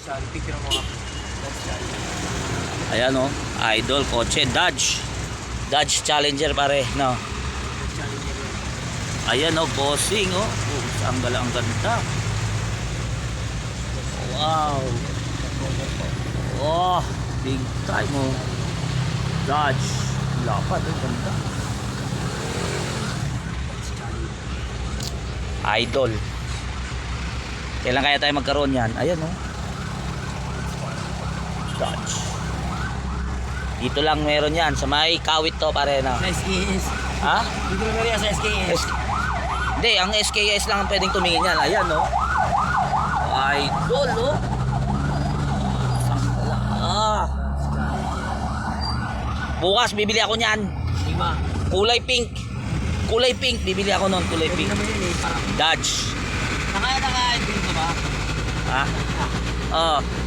Picture mo ako. Ayan oh, idol kotse, Dodge Challenger pare, no? Ayan oh, bossing oh. Ang ganda. Wow. Oh, big time oh. Dodge. Lapad, ang ganda. Idol. Kailan kaya tayo magkaroon yan? Ayan oh. Dodge. Dito lang meron yan. Sa may Kawit to pare na. Sa SKS. Ha? Dito lang meron sa SKS. Hindi, ang SKS lang ang pwedeng tumingin yan. Ayan oh. Idol oh. Ah. Bukas bibili ako niyan. Lima. Kulay pink. Bibili ako noon, kulay Pwede pink. naman yun eh. Parang. Dodge. Nakaya dito ba? Ha? Oh.